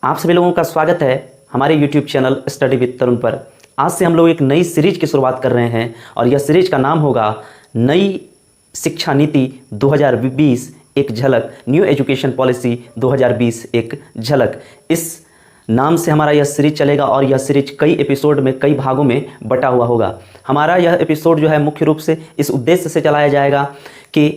आप सभी लोगों का स्वागत है हमारे YouTube चैनल स्टडी विद तरुण पर। आज से हम लोग एक नई सीरीज की शुरुआत कर रहे हैं और यह सीरीज का नाम होगा नई शिक्षा नीति 2020 एक झलक, न्यू एजुकेशन पॉलिसी 2020 एक झलक। इस नाम से हमारा यह सीरीज चलेगा और यह सीरीज कई एपिसोड में, कई भागों में बटा हुआ होगा। हमारा यह एपिसोड जो है मुख्य रूप से इस उद्देश्य से चलाया जाएगा कि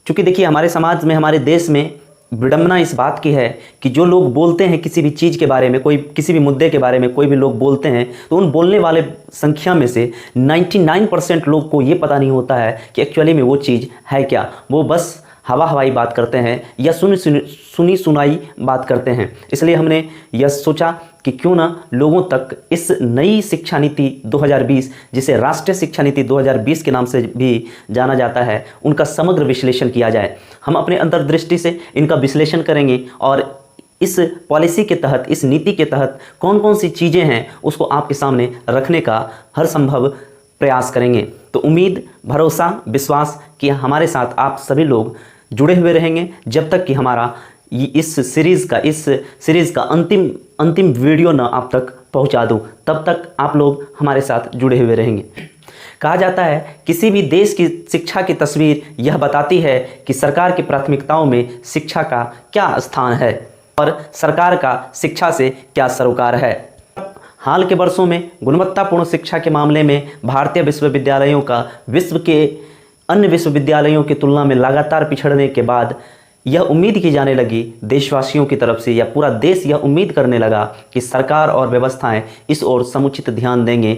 चूँकि देखिए हमारे समाज में, हमारे देश में विडंबना इस बात की है कि जो लोग बोलते हैं किसी भी चीज़ के बारे में, कोई किसी भी मुद्दे के बारे में कोई भी लोग बोलते हैं, तो उन बोलने वाले संख्या में से 99% लोग को ये पता नहीं होता है कि एक्चुअली में वो चीज़ है क्या। वो बस हवा हवाई बात करते हैं या सुनी सुनाई बात करते हैं। इसलिए हमने यह सोचा कि क्यों ना लोगों तक इस नई शिक्षा नीति 2020, जिसे राष्ट्रीय शिक्षा नीति 2020 के नाम से भी जाना जाता है, उनका समग्र विश्लेषण किया जाए। हम अपने अंतर्दृष्टि से इनका विश्लेषण करेंगे और इस पॉलिसी के तहत, इस नीति के तहत कौन कौन सी चीज़ें हैं उसको आपके सामने रखने का हर संभव प्रयास करेंगे। तो उम्मीद, भरोसा, विश्वास कि हमारे साथ आप सभी लोग जुड़े हुए रहेंगे जब तक कि हमारा इस सीरीज़ का अंतिम वीडियो ना आप तक पहुंचा दूं, तब तक आप लोग हमारे साथ जुड़े हुए रहेंगे। कहा जाता है किसी भी देश की शिक्षा की तस्वीर यह बताती है कि सरकार की प्राथमिकताओं में शिक्षा का क्या स्थान है और सरकार का शिक्षा से क्या सरोकार है। हाल के वर्षों में गुणवत्तापूर्ण शिक्षा के मामले में भारतीय विश्वविद्यालयों का विश्व के अन्य विश्वविद्यालयों की तुलना में लगातार पिछड़ने के बाद यह उम्मीद की जाने लगी देशवासियों की तरफ से, या पूरा देश यह उम्मीद करने लगा कि सरकार और व्यवस्थाएं इस ओर समुचित ध्यान देंगे।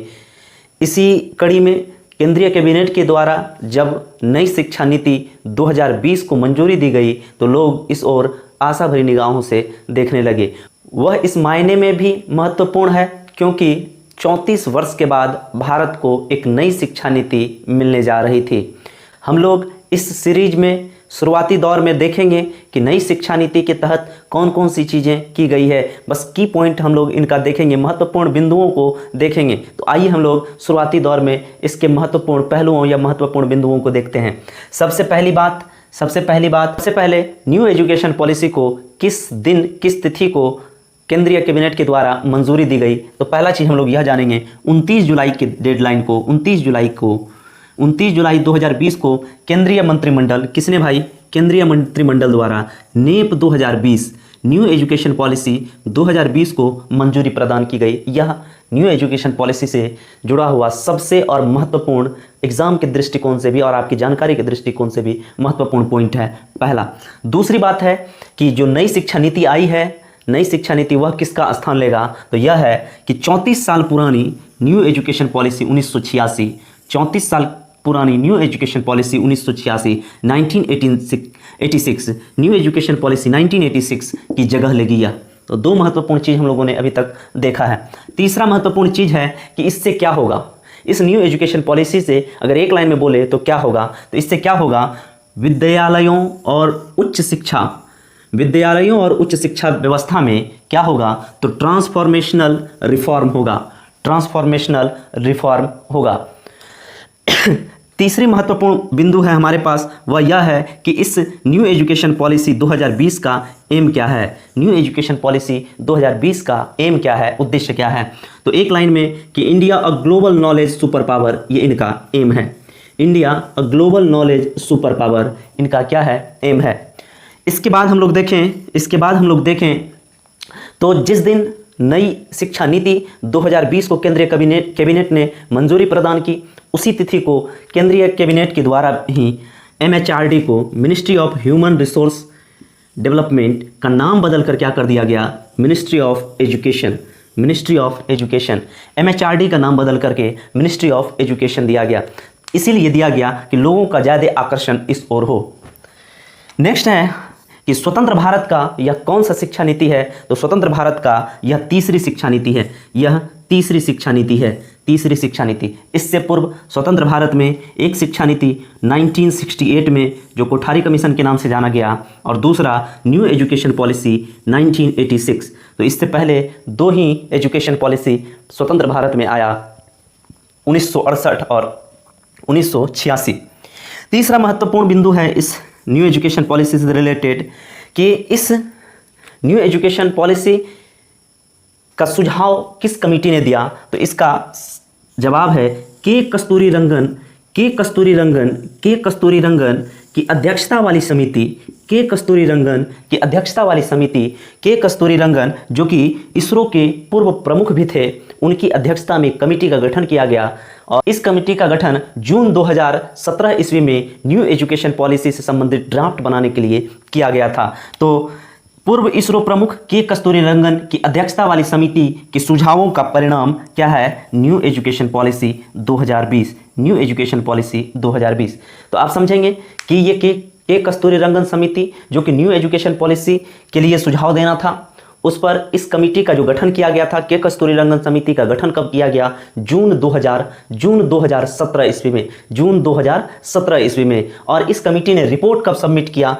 इसी कड़ी में केंद्रीय कैबिनेट के द्वारा जब नई शिक्षा नीति 2020 को मंजूरी दी गई तो लोग इस ओर आशा भरी निगाहों से देखने लगे। वह इस मायने में भी महत्वपूर्ण है क्योंकि 34 वर्ष के बाद भारत को एक नई शिक्षा नीति मिलने जा रही थी। हम लोग इस सीरीज में शुरुआती दौर में देखेंगे कि नई शिक्षा नीति के तहत कौन कौन सी चीज़ें की गई है। बस की पॉइंट हम लोग इनका देखेंगे, महत्वपूर्ण बिंदुओं को देखेंगे। तो आइए हम लोग शुरुआती दौर में इसके महत्वपूर्ण पहलुओं या महत्वपूर्ण बिंदुओं को देखते हैं। सबसे पहले न्यू एजुकेशन पॉलिसी को किस दिन, किस तिथि को केंद्रीय कैबिनेट के द्वारा मंजूरी दी गई। तो पहला चीज़ हम लोग यह जानेंगे 29 जुलाई की डेडलाइन को, 29 जुलाई 2020 को केंद्रीय मंत्रिमंडल, किसने भाई? केंद्रीय मंत्रिमंडल द्वारा नेप 2020 न्यू एजुकेशन पॉलिसी 2020 को मंजूरी प्रदान की गई। यह न्यू एजुकेशन पॉलिसी से जुड़ा हुआ सबसे और महत्वपूर्ण, एग्जाम के दृष्टिकोण से भी और आपकी जानकारी के दृष्टिकोण से भी महत्वपूर्ण पॉइंट है पहला। दूसरी बात है कि जो नई शिक्षा नीति आई है, नई शिक्षा नीति वह किसका स्थान लेगा? तो यह है कि 34 साल पुरानी न्यू एजुकेशन पॉलिसी 1986, 34 साल पुरानी new education policy 1986 1986 new education policy 1986 की जगह लेगी यह। तो दो महत्वपूर्ण चीज़ हम लोगों ने अभी तक देखा है। तीसरा महत्वपूर्ण चीज़ है कि इससे क्या होगा। इस न्यू एजुकेशन पॉलिसी से अगर एक लाइन में बोले तो क्या होगा, तो इससे क्या होगा? विद्यालयों और उच्च शिक्षा व्यवस्था में क्या होगा? तो ट्रांसफॉर्मेशनल रिफॉर्म होगा। तीसरी महत्वपूर्ण बिंदु है हमारे पास, वह यह है कि इस न्यू एजुकेशन पॉलिसी 2020 का एम क्या है। न्यू एजुकेशन पॉलिसी 2020 का एम क्या है, उद्देश्य क्या है? तो एक लाइन में कि India a global knowledge super power, ये इनका एम है। India a global knowledge super power इनका क्या है? एम है। इसके बाद हम लोग देखें तो जिस दिन नई शिक्षा नीति 2020 को केंद्रीय कैबिनेट ने मंजूरी प्रदान की, उसी तिथि को केंद्रीय कैबिनेट के द्वारा ही MHRD को, ministry of human resource development का नाम बदल कर क्या कर दिया गया? Ministry of education. MHRD का नाम बदल करके मिनिस्ट्री ऑफ एजुकेशन दिया गया। इसीलिए दिया गया कि लोगों का ज़्यादा आकर्षण इस ओर हो। नेक्स्ट है कि स्वतंत्र भारत का यह कौन सा शिक्षा नीति है? तो स्वतंत्र भारत का यह तीसरी शिक्षा नीति है। यह तीसरी शिक्षा नीति। इससे पूर्व स्वतंत्र भारत में एक शिक्षा नीति 1968 में जो कोठारी कमीशन के नाम से जाना गया, और दूसरा न्यू एजुकेशन पॉलिसी 1986। तो इससे पहले दो ही एजुकेशन पॉलिसी स्वतंत्र भारत में आया, 1968 और 1986। तीसरा महत्वपूर्ण बिंदु है इस न्यू एजुकेशन पॉलिसी से रिलेटेड कि इस न्यू एजुकेशन पॉलिसी का सुझाव किस कमेटी ने दिया? तो इसका जवाब है के कस्तूरी रंगन की अध्यक्षता वाली समिति, के कस्तूरी रंगन जो कि इसरो के पूर्व प्रमुख भी थे, उनकी अध्यक्षता में कमेटी का गठन किया गया। और इस कमेटी का गठन जून 2017 ईस्वी में न्यू एजुकेशन पॉलिसी से संबंधित ड्राफ्ट बनाने के लिए किया गया था। तो पूर्व इसरो प्रमुख के कस्तूरी रंगन की अध्यक्षता वाली समिति के सुझावों का परिणाम क्या है? New education policy 2020। New education policy 2020। तो आप समझेंगे कि ये के कस्तूरी रंगन समिति जो कि न्यू एजुकेशन पॉलिसी के लिए सुझाव देना था, उस पर इस कमेटी का जो गठन किया गया था, के कस्तूरी रंगन समिति का गठन कब किया गया? जून 2017 ईस्वी में। जून 2017 ईस्वी में। और इस कमेटी ने रिपोर्ट कब सबमिट किया?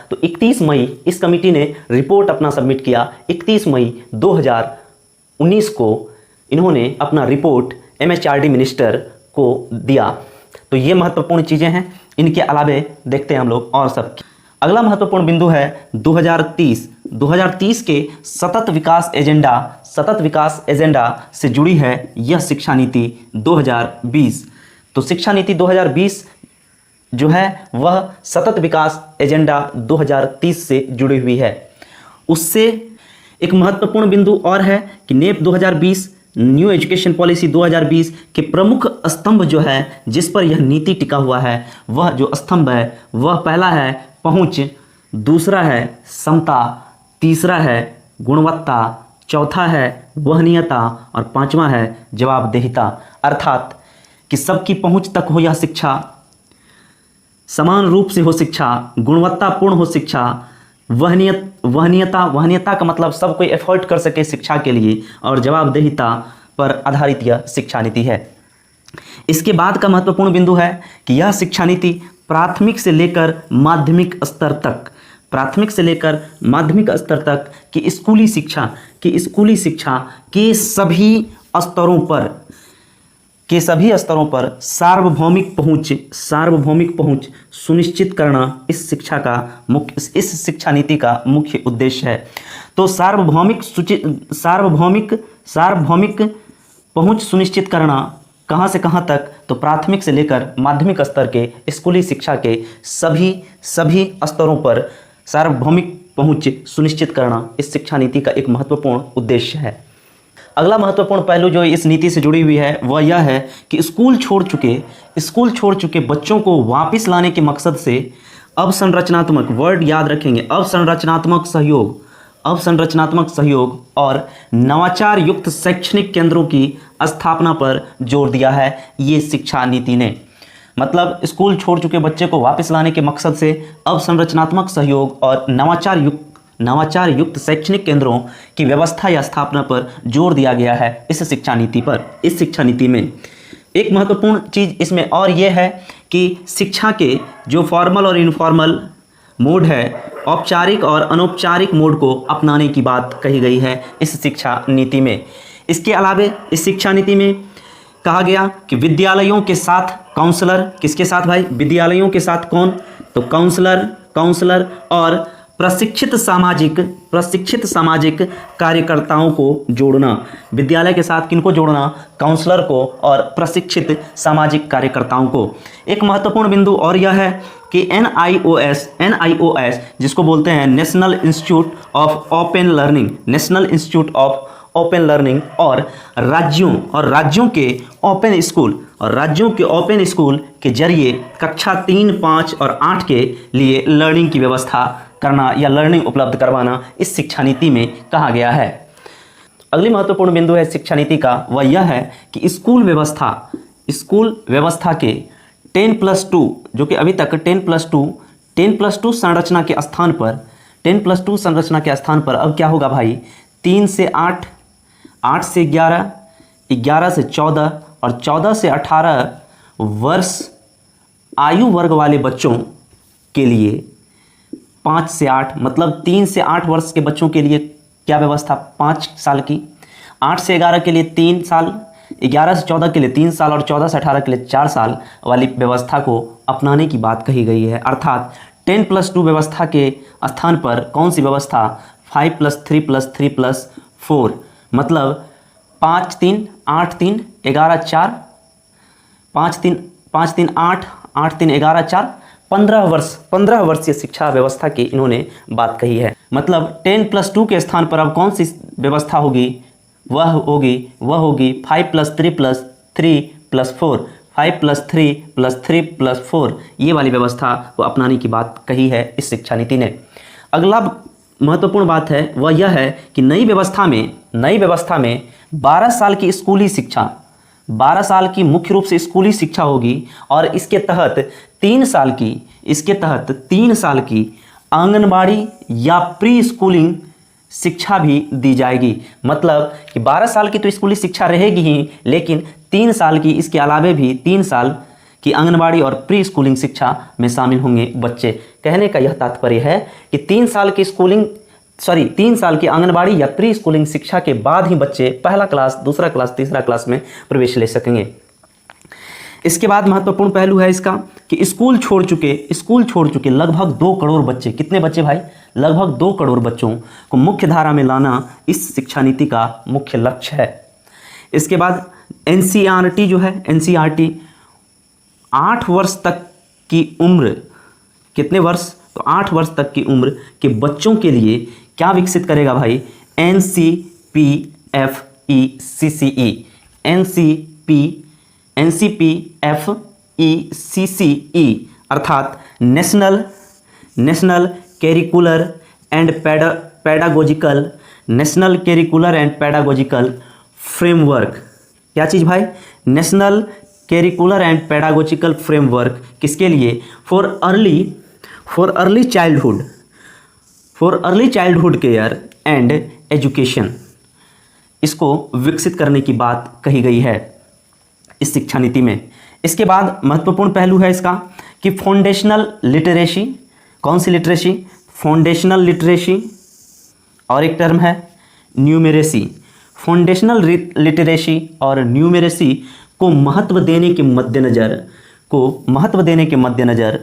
तो 31 मई इस कमेटी ने रिपोर्ट अपना सबमिट किया। 31 मई 2019 को इन्होंने अपना रिपोर्ट MHRD मिनिस्टर को दिया। तो ये महत्वपूर्ण चीज़ें हैं। इनके अलावे देखते हैं हम लोग और सब। अगला महत्वपूर्ण बिंदु है 2030 के सतत विकास एजेंडा से जुड़ी है यह शिक्षा नीति 2020। तो शिक्षा नीति 2020 जो है वह सतत विकास एजेंडा 2030 से जुड़ी हुई है। उससे एक महत्वपूर्ण बिंदु और है कि नेप 2020, न्यू एजुकेशन पॉलिसी 2020 के प्रमुख स्तंभ जो है जिस पर यह नीति टिका हुआ है, वह जो स्तंभ है वह पहला है पहुंच, दूसरा है समता, तीसरा है गुणवत्ता, चौथा है वहनीयता और पांचवा है जवाबदेहिता। अर्थात कि सबकी पहुंच तक हो यह शिक्षा, समान रूप से हो शिक्षा, गुणवत्तापूर्ण हो शिक्षा, वहनीयता का मतलब सब कोई एफर्ट कर सके शिक्षा के लिए, और जवाबदेहिता पर आधारित यह शिक्षा नीति है। इसके बाद का महत्वपूर्ण बिंदु है कि यह शिक्षा नीति प्राथमिक से लेकर माध्यमिक स्तर तक की स्कूली शिक्षा के सभी स्तरों पर सार्वभौमिक पहुंच सुनिश्चित करना इस शिक्षा नीति का मुख्य उद्देश्य है। तो सार्वभौमिक पहुंच सुनिश्चित करना कहाँ से कहाँ तक? तो प्राथमिक से लेकर माध्यमिक स्तर के स्कूली शिक्षा के सभी स्तरों पर सार्वभौमिक पहुंच सुनिश्चित करना इस शिक्षा नीति का एक महत्वपूर्ण उद्देश्य है। अगला महत्वपूर्ण पहलू जो इस नीति से जुड़ी हुई है वह यह है कि स्कूल छोड़ चुके बच्चों को वापस लाने के मकसद से अवसंरचनात्मक, वर्ड याद रखेंगे, अवसंरचनात्मक सहयोग और नवाचार युक्त शैक्षणिक केंद्रों की स्थापना पर जोर दिया है ये शिक्षा नीति ने। मतलब स्कूल छोड़ चुके बच्चे को वापस लाने के मकसद से अवसंरचनात्मक सहयोग और नवाचार युक्त शैक्षणिक केंद्रों की व्यवस्था या स्थापना पर जोर दिया गया है इस शिक्षा नीति में। एक महत्वपूर्ण चीज़ इसमें और यह है कि शिक्षा के जो फॉर्मल और इनफॉर्मल मोड है, औपचारिक और अनौपचारिक मोड को अपनाने की बात कही गई है इस शिक्षा नीति में। इसके अलावे इस शिक्षा नीति में कहा गया कि विद्यालयों के साथ काउंसलर, किसके साथ भाई? विद्यालयों के साथ कौन? तो काउंसलर और प्रशिक्षित सामाजिक कार्यकर्ताओं को जोड़ना। विद्यालय के साथ किनको जोड़ना? काउंसलर को और प्रशिक्षित सामाजिक कार्यकर्ताओं को। एक महत्वपूर्ण बिंदु और यह है कि NIOS जिसको बोलते हैं national institute of open learning और राज्यों के ओपन स्कूल के जरिए कक्षा 3, 5 और 8 के लिए लर्निंग की व्यवस्था करना या लर्निंग उपलब्ध करवाना इस शिक्षा नीति में कहा गया है। अगली महत्वपूर्ण बिंदु है शिक्षा नीति का, वह यह है कि स्कूल व्यवस्था के 10+2 जो कि अभी तक 10+2 संरचना के स्थान पर अब क्या होगा भाई? 3 से 8, 8 से 11, 11 से 14 और 14 से 18 वर्ष आयु वर्ग वाले बच्चों के लिए 5 से 8, मतलब 3 से 8 वर्ष के बच्चों के लिए क्या व्यवस्था? 5 साल की। 8 से 11 के लिए 3 साल, 11 से 14 के लिए 3 साल और 14 से 18 के लिए 4 साल वाली व्यवस्था को अपनाने की बात कही गई है। अर्थात 10+2 व्यवस्था के स्थान पर कौन सी व्यवस्था? 5 + 3 + 3 + 4 मतलब 5 3 8 3 11 4 5 3 8 8 3 11 4 15 वर्षीय शिक्षा व्यवस्था की इन्होंने बात कही है। मतलब 10+2 के स्थान पर अब कौन सी व्यवस्था होगी? वह होगी 5 + 3 + 3 + 4 5 + 3 + 3 + 4 ये वाली व्यवस्था को अपनाने की बात कही है इस शिक्षा नीति ने। अगला महत्वपूर्ण बात है वह यह है कि नई व्यवस्था में 12 साल की स्कूली शिक्षा, 12 साल की मुख्य रूप से स्कूली शिक्षा होगी और इसके तहत 3 साल की आंगनबाड़ी या प्री स्कूलिंग शिक्षा भी दी जाएगी। मतलब कि 12 साल की तो स्कूली शिक्षा रहेगी ही, लेकिन 3 साल की इसके अलावे भी 3 साल की आंगनबाड़ी और प्री स्कूलिंग शिक्षा में शामिल होंगे बच्चे। कहने का यह तात्पर्य है कि 3 साल की आंगनबाड़ी या प्री स्कूलिंग शिक्षा के बाद ही बच्चे पहला क्लास, दूसरा क्लास, तीसरा क्लास में प्रवेश ले सकेंगे। इसके बाद महत्वपूर्ण पहलू है इसका कि स्कूल छोड़ चुके लगभग 2 करोड़ बच्चे, कितने बच्चे भाई? लगभग 2 करोड़ बच्चों को मुख्य धारा में लाना इस शिक्षा नीति का मुख्य लक्ष्य है। इसके बाद एनसीईआरटी जो है, एनसीईआरटी 8 वर्ष तक की उम्र, कितने वर्ष? तो 8 वर्ष तक की उम्र के बच्चों के लिए क्या विकसित करेगा भाई? एनसीपीएफईसीसीई अर्थात national curricular and pedagogical framework. क्या चीज़ भाई? National curricular and pedagogical framework किसके लिए? For early childhood care and education, इसको विकसित करने की बात कही गई है इस शिक्षा नीति में। इसके बाद महत्वपूर्ण पहलू है इसका कि फाउंडेशनल लिटरेसी, कौन सी लिटरेसी? फाउंडेशनल लिटरेसी, और एक टर्म है न्यूमेरेसी। फाउंडेशनल लिटरेसी और न्यूमेरेसी को महत्व देने के मद्देनज़र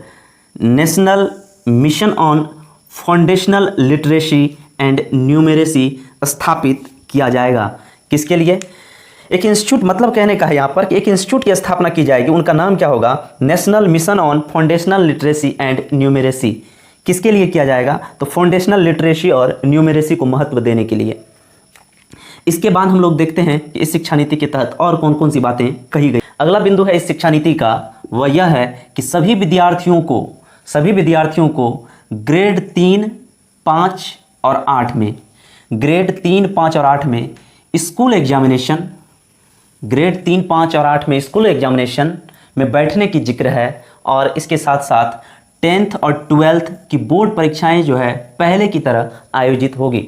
national mission on foundational literacy and numeracy स्थापित किया जाएगा। किसके लिए? एक इंस्टीट्यूट, मतलब कहने का है यहाँ पर कि एक इंस्टीट्यूट की स्थापना की जाएगी। उनका नाम क्या होगा? National mission on foundational literacy and numeracy. किसके लिए किया जाएगा? तो फाउंडेशनल लिटरेसी और न्यूमेरेसी को महत्व देने के लिए। इसके बाद हम लोग देखते हैं कि इस शिक्षा नीति के तहत और कौन कौन सी बातें कही गई। अगला बिंदु है इस शिक्षा नीति का, वह यह है कि सभी विद्यार्थियों को ग्रेड 3, 5 और 8 में, ग्रेड 3, 5 और 8 में स्कूल एग्जामिनेशन, ग्रेड 3, 5 और 8 में स्कूल एग्जामिनेशन में बैठने की जिक्र है। और इसके साथ साथ 10th और 12th की बोर्ड परीक्षाएं जो है पहले की तरह आयोजित होगी।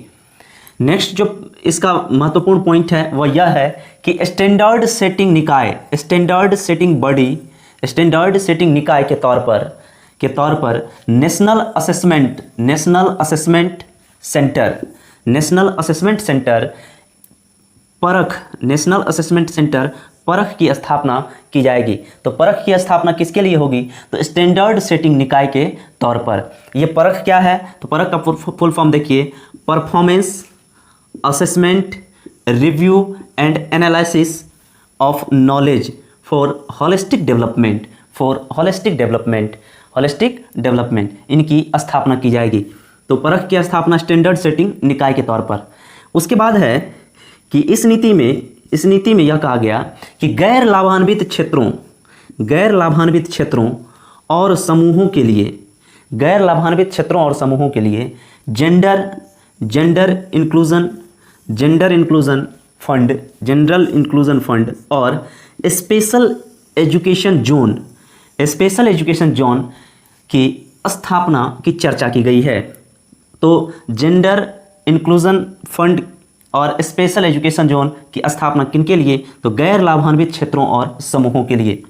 नेक्स्ट जो इसका महत्वपूर्ण पॉइंट है वह यह है कि स्टैंडर्ड सेटिंग निकाय के तौर पर नेशनल असेसमेंट सेंटर परख की स्थापना की जाएगी। तो परख की स्थापना किसके लिए होगी? तो स्टैंडर्ड सेटिंग निकाय के तौर पर। ये परख क्या है? तो परख का फुल फॉर्म देखिए, performance assessment review and analysis of knowledge for holistic development इनकी स्थापना की जाएगी। तो परख की स्थापना स्टैंडर्ड सेटिंग निकाय के तौर पर। उसके बाद है कि इस नीति में यह कहा गया कि गैर लाभान्वित क्षेत्रों और समूहों के लिए जेंडर इंक्लूजन फंड और स्पेशल एजुकेशन जोन की स्थापना की चर्चा की गई है। तो जेंडर इंक्लूजन फंड और स्पेशल एजुकेशन जोन की स्थापना किनके लिए? तो गैर लाभान्वित क्षेत्रों और समूहों के लिए।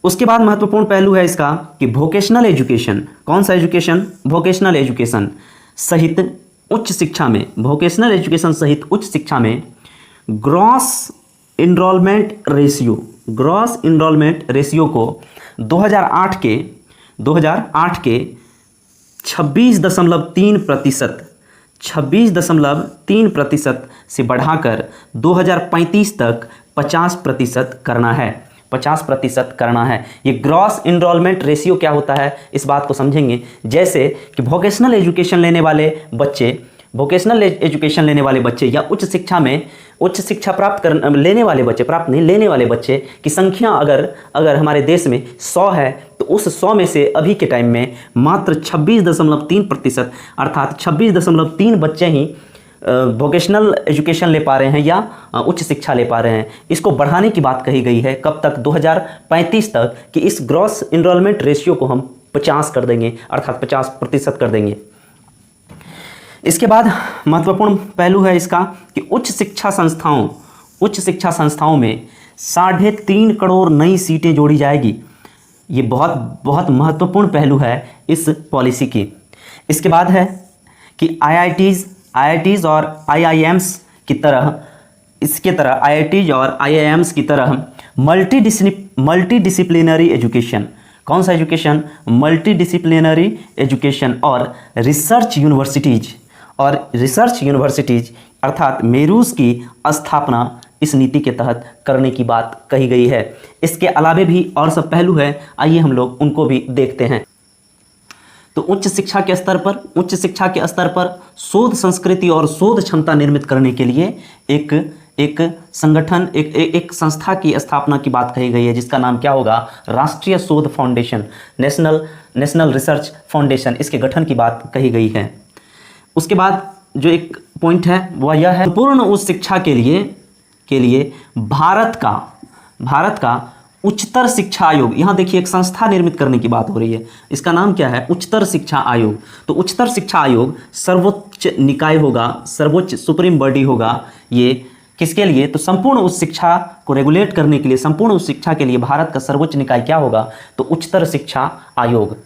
उसके बाद महत्वपूर्ण पहलू है इसका कि वोकेशनल एजुकेशन, कौन सा एजुकेशन? वोकेशनल एजुकेशन सहित उच्च शिक्षा में ग्रॉस इनरोलमेंट रेशियो को 2008 के 26.3% 26.3% से बढ़ाकर 2035 तक 50% करना है। 50% करना है। ये ग्रॉस इनरोलमेंट रेशियो क्या होता है इस बात को समझेंगे। जैसे कि वोकेशनल एजुकेशन लेने वाले बच्चे या उच्च शिक्षा लेने वाले बच्चे की संख्या अगर हमारे देश में 100 है तो उस 100 में से अभी के टाइम में मात्र 26.3% अर्थात 26.3 बच्चे ही वोकेशनल एजुकेशन ले पा रहे हैं या उच्च शिक्षा ले पा रहे हैं। इसको बढ़ाने की बात कही गई है कब तक, 2035 तक, कि इस ग्रॉस इनरोलमेंट रेशियो को हम 50 कर देंगे अर्थात 50% कर देंगे। इसके बाद महत्वपूर्ण पहलू है इसका कि उच्च शिक्षा संस्थाओं में 3.5 करोड़ नई सीटें जोड़ी जाएगी। ये बहुत महत्वपूर्ण पहलू है इस पॉलिसी की। इसके बाद है कि IITs और IIMs की तरह मल्टीडिसिप्लिनरी एजुकेशन, कौन सा एजुकेशन, मल्टीडिसिप्लिनरी एजुकेशन और रिसर्च यूनिवर्सिटीज अर्थात मेरूज की स्थापना इस नीति के तहत करने की बात कही गई है। इसके अलावे भी और सब पहलू है, आइए हम लोग उनको भी देखते हैं। तो उच्च शिक्षा के स्तर पर शोध संस्कृति और शोध क्षमता निर्मित करने के लिए एक संगठन, एक संस्था की स्थापना की बात कही गई है, जिसका नाम क्या होगा, राष्ट्रीय शोध फाउंडेशन, नेशनल रिसर्च फाउंडेशन। इसके गठन की बात कही गई है। उसके बाद जो एक पॉइंट है वह यह है, पूर्ण उच्च शिक्षा के लिए भारत का उच्चतर शिक्षा आयोग। यहाँ देखिए एक संस्था निर्मित करने की बात हो रही है, इसका नाम क्या है, उच्चतर शिक्षा आयोग। तो उच्चतर शिक्षा आयोग सर्वोच्च निकाय होगा, सर्वोच्च सुप्रीम बॉडी होगा। ये किसके लिए, तो संपूर्ण उच्च शिक्षा को रेगुलेट करने के लिए, संपूर्ण उच्च शिक्षा के लिए भारत का सर्वोच्च निकाय क्या होगा, तो उच्चतर शिक्षा आयोग।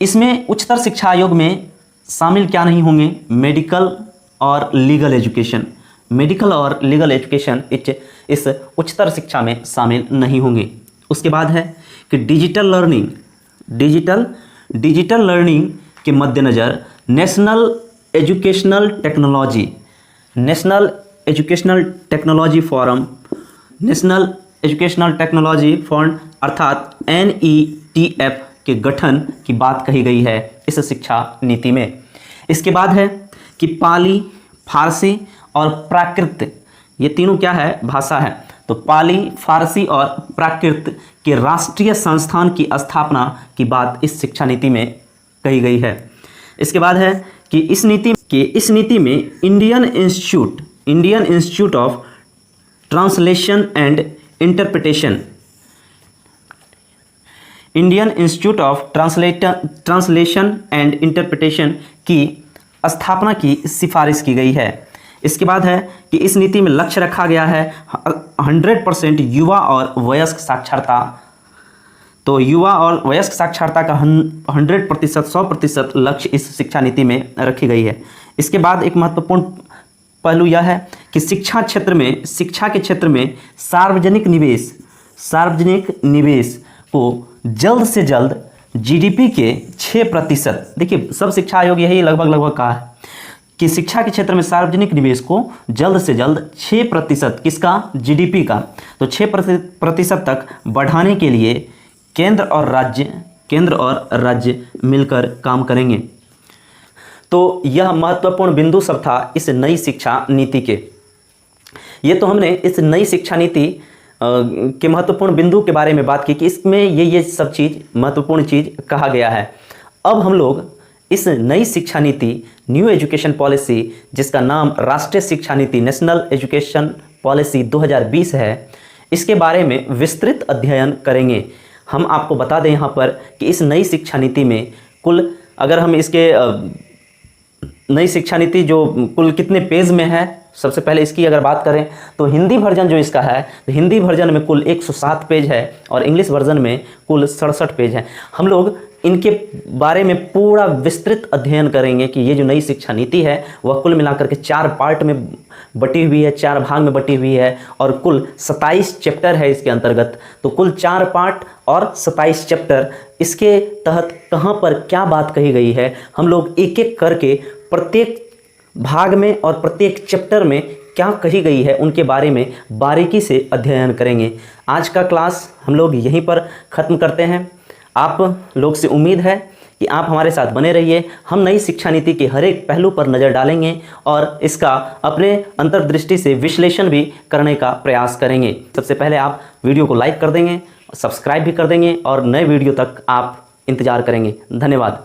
इसमें उच्चतर शिक्षा आयोग में शामिल क्या नहीं होंगे, मेडिकल और लीगल एजुकेशन इस उच्चतर शिक्षा में शामिल नहीं होंगे। उसके बाद है कि डिजिटल लर्निंग के मद्देनज़र नेशनल एजुकेशनल टेक्नोलॉजी फंड अर्थात NETF के गठन की बात कही गई है इस शिक्षा नीति में। इसके बाद है कि पाली, फारसी और प्राकृत, ये तीनों क्या है, भाषा है। तो पाली, फारसी और प्राकृत के राष्ट्रीय संस्थान की स्थापना की बात इस शिक्षा नीति में कही गई है। इसके बाद है कि इस नीति में Indian institute of translation and interpretation की स्थापना की सिफारिश की गई है। इसके बाद है कि इस नीति में लक्ष्य रखा गया है 100% युवा और वयस्क साक्षरता। तो युवा और वयस्क साक्षरता का 100% लक्ष्य इस शिक्षा नीति में रखी गई है। इसके बाद एक महत्वपूर्ण पहलू यह है कि शिक्षा के क्षेत्र में सार्वजनिक निवेश को जल्द से जल्द GDP के 6%, देखिए सब शिक्षा आयोग यही लगभग कहा है कि शिक्षा के क्षेत्र में सार्वजनिक निवेश को जल्द से जल्द 6% किसका, GDP का, तो 6% तक बढ़ाने के लिए केंद्र और राज्य मिलकर काम करेंगे। तो यह महत्वपूर्ण बिंदु सब था इस नई शिक्षा नीति के। ये तो हमने इस नई शिक्षा नीति के महत्वपूर्ण बिंदु के बारे में बात की कि इसमें ये सब चीज़ महत्वपूर्ण चीज़ कहा गया है। अब हम लोग इस नई शिक्षा नीति, न्यू एजुकेशन पॉलिसी, जिसका नाम राष्ट्रीय शिक्षा नीति, नेशनल एजुकेशन पॉलिसी 2020 है, इसके बारे में विस्तृत अध्ययन करेंगे। हम आपको बता दें यहाँ पर कि इस नई शिक्षा नीति में कुल, अगर हम इसके नई शिक्षा नीति जो कुल कितने पेज में है, सबसे पहले इसकी अगर बात करें तो हिंदी वर्जन जो इसका है, तो हिंदी वर्जन में कुल 107 पेज है और इंग्लिश वर्जन में कुल 67 पेज है। हम लोग इनके बारे में पूरा विस्तृत अध्ययन करेंगे कि ये जो नई शिक्षा नीति है वह कुल मिलाकर के 4 पार्ट में बटी हुई है, 4 भाग में बटी हुई है और कुल 27 चैप्टर है इसके अंतर्गत। तो कुल 4 पार्ट और 27 चैप्टर, इसके तहत कहाँ पर क्या बात कही गई है, हम लोग एक एक करके प्रत्येक भाग में और प्रत्येक चैप्टर में क्या कही गई है उनके बारे में बारीकी से अध्ययन करेंगे। आज का क्लास हम लोग यहीं पर ख़त्म करते हैं। आप लोग से उम्मीद है कि आप हमारे साथ बने रहिए। हम नई शिक्षा नीति के हर एक पहलू पर नज़र डालेंगे और इसका अपने अंतर्दृष्टि से विश्लेषण भी करने का प्रयास करेंगे। सबसे पहले आप वीडियो को लाइक कर देंगे, सब्सक्राइब भी कर देंगे और नए वीडियो तक आप इंतज़ार करेंगे। धन्यवाद।